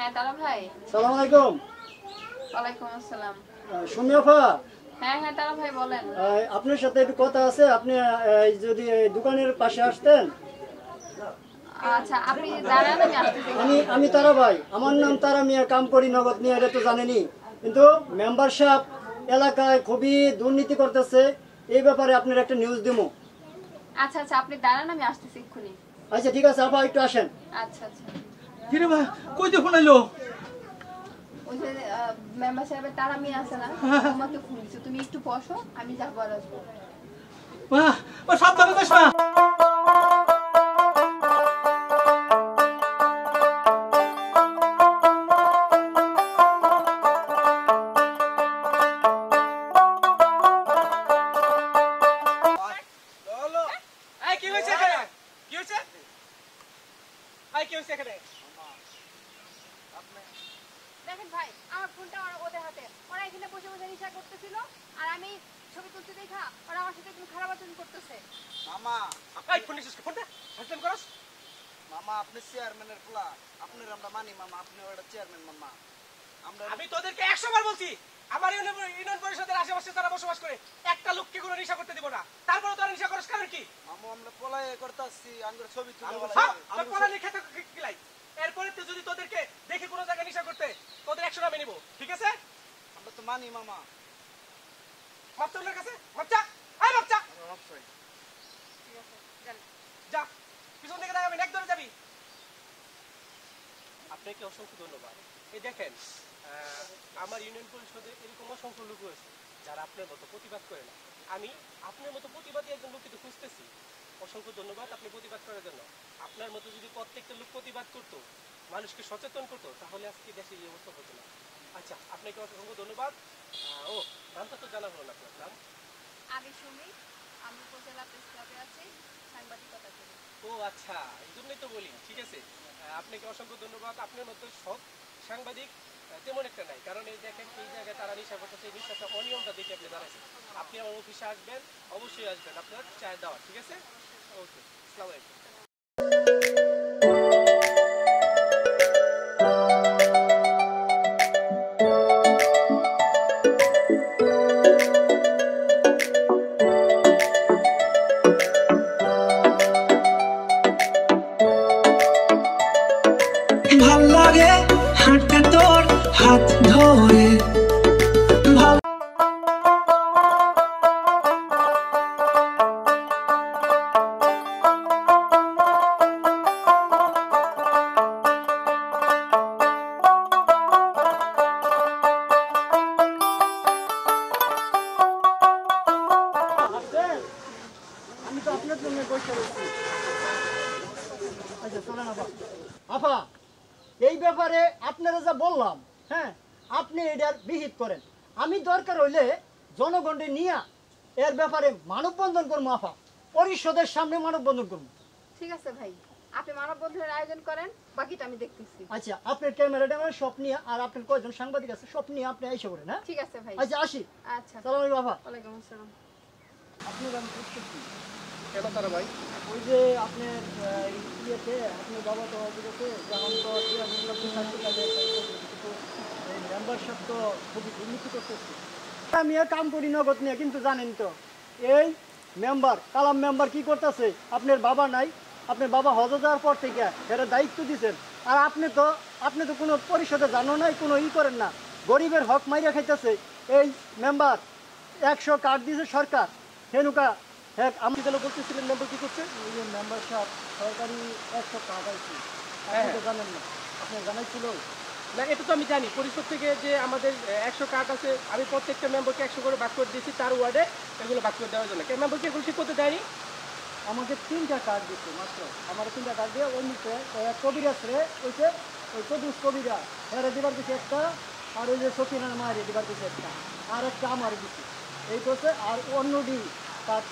হ্যাঁ তারা ভাই। সালাম আলাইকুম। ওয়ালাইকুম আসসালাম। সুমিয়াফা। হ্যাঁ হ্যাঁ তারা ভাই বলেন। আপনার সাথে একটু কথা আছে, আপনি যদি দোকানের পাশে আসতেন। আচ্ছা আপনি দাঁড়ান, আমি আসতেছি। আমি তারা ভাই, আমার নাম তারা মিয়া, কাম করি নগদ নিয়ে, এটা তো জানেনি। কিন্তু মেম্বার সাহেব এলাকায় খুবই দুর্নীতি করতেছে, এই ব্যাপারে আপনার একটা নিউজ দেবো। আচ্ছা আচ্ছা আপনি দাঁড়ান, আমি আসতেছি এক্ষুনি। আচ্ছা ঠিক আছে, আপা একটু আসেন। আচ্ছা আচ্ছা। কিরে ভাই, কই দিয়ে ফোন আইলো? ওই যে মেম্বার সাহেবের তারা মেয়ে আছে না, তোমাকে ফোন দিচ্ছে, তুমি একটু বসো, আমি যাবো আর আসবো। বাহ, ও সাবধানে যাস না। দেখেন ভাই, আমার ফোনটা ওদের হাতে, ওরা এখানে বসে বসে নেশা করতেছিল, আর আমি ছবি তুলতে দেখা ওরা আমার সাথে একদম খারাপ আচরণ করতেছে। মামা আই ফোন নিছিস ফোনটা হাসলাম করস? মামা আপনি চেয়ারম্যানের পোলা, আপনার আমরা মানি মামা, আপনি ওটা চেয়ারম্যান মামা। আমি তোদেরকে 100 বার বলছি, আমার ইউনিয়ন পরিষদের আশেপাশে যারা বসবাস করে একটা লোককে কোনো নেশা করতে দিব না। তারপরে তোরা নেশা করস কারণ কি? মামা আমরা পোলাই করতেছি, আমরা ছবি তুলে তোর পোলা লিখে তো কিলাই। এরপরে তুই যদি তোদেরকে দেখি কোনো জায়গায় নেশা করতে, তোদের 100 নামে নিব, ঠিক আছে? আমরা তো মানি মামা। মাপচার কাছে মাপচা, আয় মাপচা। ঠিক আছে যান। যা পিছন থেকে যাবি, এক ধরে যাবি। আপনাকে অসংখ্য ধন্যবাদ। এই দেখেন, আমার ইউনিয়ন পরিষদে এরকম অসংখ্য লোক রয়েছে যারা আপনার মতো প্রতিবাদ করে না। আমি আপনার মতো প্রতিবাদী একজন লোককে তো খুঁজতেছি। অসংখ্য ধন্যবাদ আপনি প্রতিবাদ করার জন্য। আপনার মতো যদি প্রত্যেকটা লোক প্রতিবাদ করতো, মানুষকে সচেতন করতো, তাহলে আজকে দেশে এই অবস্থা হতো না। আচ্ছা, আপনাকে অসংখ্য ধন্যবাদ। ও নামটা তো জানা হলো না আপনার নাম? আমি সুমি, আমি উপজেলা প্রেস ক্লাবে আছি, সাংবাদিকতা করি। ও আচ্ছা, এই জন্যই তো বলি। ঠিক আছে, আপনাকে অসংখ্য ধন্যবাদ। আপনার মতো সৎ সাংবাদিক তেমন একটা নাই, কারণ এই দেখেন এই জায়গায় তারা নেশা করতেছে, এই নেশাটা অনিয়মটা দেখে আপনি দাঁড়াইছেন। আপনি আমার অফিসে আসবেন, অবশ্যই আসবেন, আপনার চায়ের দাওয়া, ঠিক আছে? ওকে, আসসালামু আলাইকুম। ভাল লাগে হাঁটতে তোর হাত ধরে, আমি তো আপনার জন্য বসে রয়েছি। আচ্ছা চলেন আপা। আপা, এই ব্যাপারে আপনারা যা বললাম, হ্যাঁ আপনি এটার বিহিত করেন। আমি দরকার হইলে জনগণকে নিয়ে এর ব্যাপারে মানববন্ধন করবো। আপা, পরিষদের সামনে মানববন্ধন করবো। ঠিক আছে ভাই, আপনি মানববন্ধনের আয়োজন করেন, বাকিটা আমি দেখতেছি। আচ্ছা, আপনার ক্যামেরা ট্যামেরা সব নিয়ে, আর আপনার কয়জন সাংবাদিক আছে সব নিয়ে আপনি এসে করেন। হ্যাঁ ঠিক আছে ভাই। আচ্ছা আসি। আচ্ছা, সালাম আলাইকুম আপা। ওয়ালাইকুম আসসালাম। আপনার আমি করতেছি কেন তারা ভাই? ওই যে আপনার ইয়েতে আপনার বাবা তো অবগত, যেমন তো মেম্বারশিপ তো খুবই দুর্নীতি করতেছে। আমি কাম করি নগদ নিয়ে, কিন্তু জানেন তো এই মেম্বার কালাম মেম্বার কি করতেছে, আপনার বাবা নাই, আপনার বাবা হজে যাওয়ার পর থেকে এরা দায়িত্ব দিচ্ছেন, আর আপনি তো কোনো পরিষদে জানো নাই, কোনো করেন না, গরিবের হক মাইরা খাইতেছে এই মেম্বার। 100 কার্ড দিয়েছে সরকার, হেনুকা। হ্যাঁ আমি তাহলে বলতেছিলেন মেম্বার কি করছে, ওই যে মেম্বারশিপ সরকারি 100 কার্ড আছে, আপনি তো জানেন না, আপনি জানাইছিল না? এটা তো আমি জানি, পরিষদ থেকে যে আমাদের 100 কার্ড আছে, আমি প্রত্যেকটা মেম্বারকে 100 করে ভাগ করে দিয়েছি, তার ওয়ার্ডে এগুলো ভাগ করে দেওয়ার জন্য। মেম্বারকে এগুলো ঠিক করতে দেয়নি। আমাকে 3টা কার্ড দিচ্ছে মাত্র, আমার 3টা কার্ড দিয়ে ওই নিচে কবিরাজ রে ওইছে, ওই কদুস কবিরা হেরে দিবার দিচ্ছে একটা, আর ওই যে সকিনার মারে দিবার দিচ্ছে একটা, আর একটা আমার দিচ্ছে এই করছে, আর অন্যটি কার্ড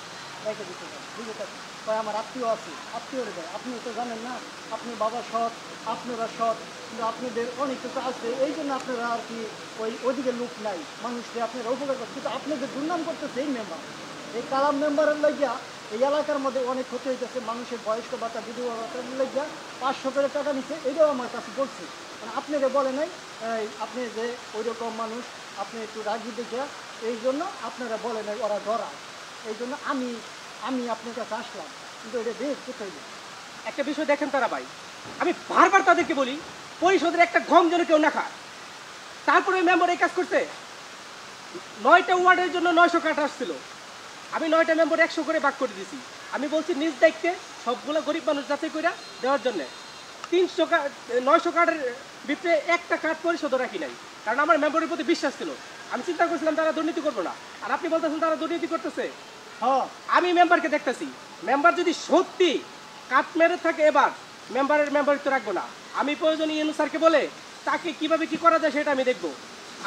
রেখে দিচ্ছে। বুঝতে তাই আমার আত্মীয় আছে, আত্মীয় রে দেয়। আপনি তো জানেন না, আপনি বাবা সৎ, আপনারা সৎ, কিন্তু আপনাদের অনেক কিছু আছে, এই জন্য আপনারা আর কি ওইদিকে লোক নাই, মানুষকে আপনারা উপকার করছে, কিন্তু আপনাদের দুর্নাম করতেছে এই মেম্বার, এই কালাম মেম্বারের লাগিয়া এই এলাকার মধ্যে অনেক ক্ষতি হইতেছে, মানুষের বয়স্ক ভাতা বিধবা ভাতা লেগে 500 করে টাকা নিচ্ছে, এটাও আমার কাছে বলছে। মানে আপনাকে বলে নাই আপনি যে ওই রকম মানুষ, আপনি একটু রাগি দেখে এই জন্য আপনারা বলে নাই ওরা ডরায়, এই জন্য আমি আপনার কাছে আসলাম, কিন্তু এটা বেশ কোথায় যায়। একটা বিষয় দেখেন তারা ভাই, আমি বারবার তাদেরকে বলি পরিষদের একটা গম যেন কেউ না খায়। তারপরে মেম্বার এই কাজ করতে 9টা ওয়ার্ডের জন্য 900 কাঠ আসছিল, আমি 9টা মেম্বার 100 করে ভাগ করে দিয়েছি। আমি বলছি নিজ দায়িত্বে সবগুলো গরিব মানুষ যাচাই করে দেওয়ার জন্য 900 কার্ডের ভিতরে একটা কার্ড পরিশোধ রাখি নাই, কারণ আমার মেম্বারের প্রতি বিশ্বাস ছিল। আমি চিন্তা করছিলাম তারা দুর্নীতি করবো না, আর আপনি বলতেছেন তারা দুর্নীতি করতেছে। হ্যাঁ, আমি মেম্বারকে দেখতেছি, মেম্বার যদি সত্যি কাট মেরে থাকে এবার মেম্বারিত্ব রাখবো না। আমি প্রয়োজনে ইউনূস স্যারকে বলে তাকে কিভাবে কি করা যায় সেটা আমি দেখবো।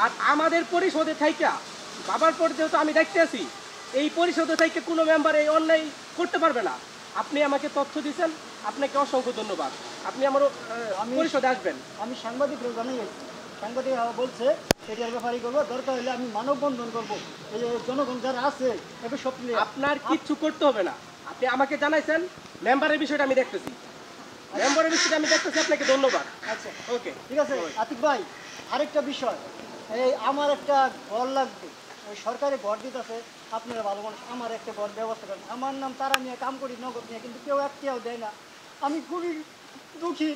আর আমাদের পরিষদে থাইকা বাবার পর যেহেতু আমি দেখতে আছি, এই পরিষদে থেকে কোনো মেম্বার এই অন্যায় করতে পারবে না। আপনি আমাকে তথ্য দিয়েছেন, আপনাকে অসংখ্য ধন্যবাদ। আপনি আমার পরিষদে আসবেন। আমি সাংবাদিকরা জানাই গেছি, সাংবাদিক বলছে এটার ব্যাপারে করবো, দরকার হলে আমি মানববন্ধন করবো। এই যে জনগণ যারা আছে এবার সব আপনার কিচ্ছু করতে হবে না, আপনি আমাকে জানাইছেন, মেম্বারের বিষয়টা আমি দেখতেছি, মেম্বারের বিষয়টা আমি দেখতেছি। আপনাকে ধন্যবাদ। আচ্ছা, ওকে, ঠিক আছে। আতিক ভাই, আরেকটা বিষয়, এই আমার একটা ঘর লাগবে, ওই সরকারি ঘর দিতেছে, আপনারা ভালো মানুষ, আমার একটা ঘর ব্যবস্থা করেন। আমার নাম তারা নিয়ে কাম করি নগদ নিয়ে, কিন্তু কেউ একটিও দেয় না। আমি খুবই দুঃখী,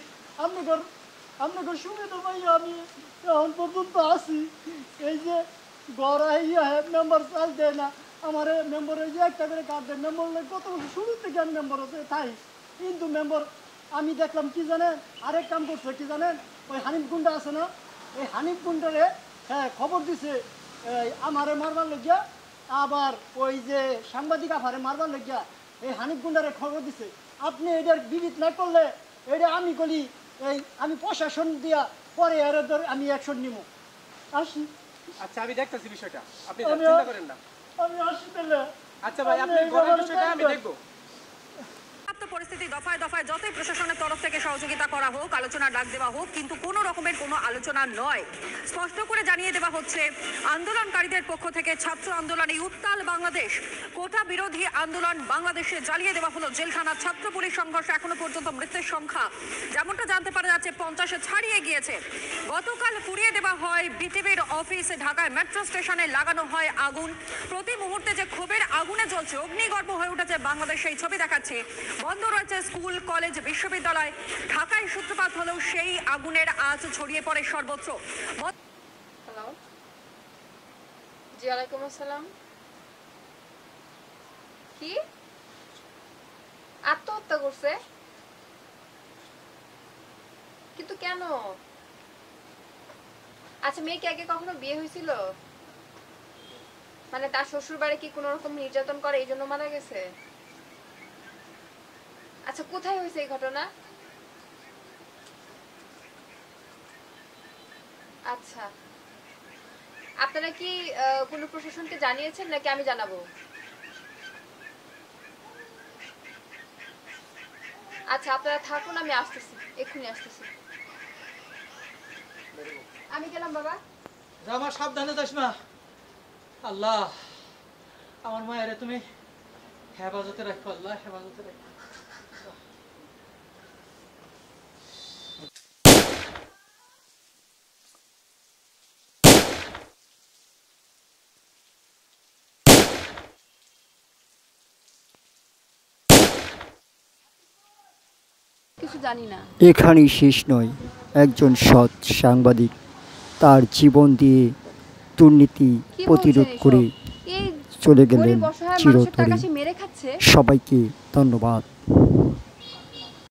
আপনাদের সুবিধা পাই আমি এখন পর্যন্ত আছি। এই যে ঘর মেম্বার চাল দেয় না, আমার মেম্বারের যে একটা করে কার্ড দেয়, মেম্বার কত বছর শুরু থেকে আমি মেম্বার আছে তাই, কিন্তু মেম্বার আমি দেখলাম কি জানেন, আরেক কাম করছে কি জানেন, ওই হানিফ গুন্ডা আছে না, এই হানিফ গুন্ডারে হ্যাঁ খবর দিছে আমারে মারবার লেগিয়া, আবার ওই যে সাংবাদিক আফারে মারবার লেগিয়া এই হানিফ গুন্ডারে খবর দিছে। আপনি এটার বিবিধ না করলে এটা আমি বলি আমি প্রশাসন দিয়া পরে এর আমি অ্যাকশন নিব। আসি। আচ্ছা, আমি দেখতেছি বিষয়টা, আপনি আমি চিন্তা করেন না। আমি আসি তাহলে। আচ্ছা ভাই, আপনি ঘরের বিষয়টা আমি দেখবো। পরিস্থিতি দফায় দফায় যতই প্রশাসনের তরফ থেকে সহযোগিতা করা হোক, আলোচনা ডাক দেওয়া হোক, কিন্তু কোনো রকমের কোনো আলোচনা নয়। স্পষ্ট করে জানিয়ে দেওয়া হচ্ছে আন্দোলনকারীদের পক্ষ থেকে ছাত্র আন্দোলন এই উত্তাল বাংলাদেশ, কোটা বিরোধী আন্দোলন বাংলাদেশে জ্বালিয়ে দেওয়া হলো জেলখানা। ছাত্র পুলিশ সংঘর্ষে এখনো পর্যন্ত মৃতের সংখ্যা যেমনটা জানতে পারা যাচ্ছে 50-এ ছাড়িয়ে গিয়েছে। গতকাল পুড়িয়ে দেওয়া হয় বিটিভির অফিস, ঢাকায় মেট্রো স্টেশনে লাগানো হয় আগুন। প্রতি মুহূর্তে যে ক্ষোভের আগুনে জ্বলছে, অগ্নিগর্ভ হয়ে উঠেছে বাংলাদেশ, সেই ছবি দেখাচ্ছে। বন্ধ রয়েছে স্কুল, কলেজ, বিশ্ববিদ্যালয়। ঢাকায় সূত্রপাত হলেও সেই আগুনের আঁচ ছড়িয়ে পড়ে সর্বত্র। হ্যালো, জি ওয়ালাইকুম আসসালাম। কি আত্মহত্যা করছে? কিন্তু কেন? আচ্ছা, মেয়ে কি আগে কখনো বিয়ে হয়েছিল? মানে তার শ্বশুর বাড়ি কি কোনো রকম নির্যাতন করে এই জন্য মারা গেছে? আচ্ছা, কোথায় হয়েছে এই ঘটনা? আচ্ছা, আপনারা কি কোনো প্রশাসনকে জানিয়েছেন নাকি আমি জানাবো? আচ্ছা, আপনারা থাকুন, আমি আসতেছি, এক্ষুনি আসতেছি। আমি গেলাম বাবা। আমার সাবধানে যাস মা। আল্লাহ, আমার মায়ের তুমি হেফাজতে রাখো, আল্লাহ হেফাজতে রাখো। কিছু জানি না। এখানেই শেষ নয়, একজন সৎ সাংবাদিক তার জীবন দিয়ে দুর্নীতি প্রতিরোধ করে চলে গেলেন চিরতরে। সবাইকে ধন্যবাদ।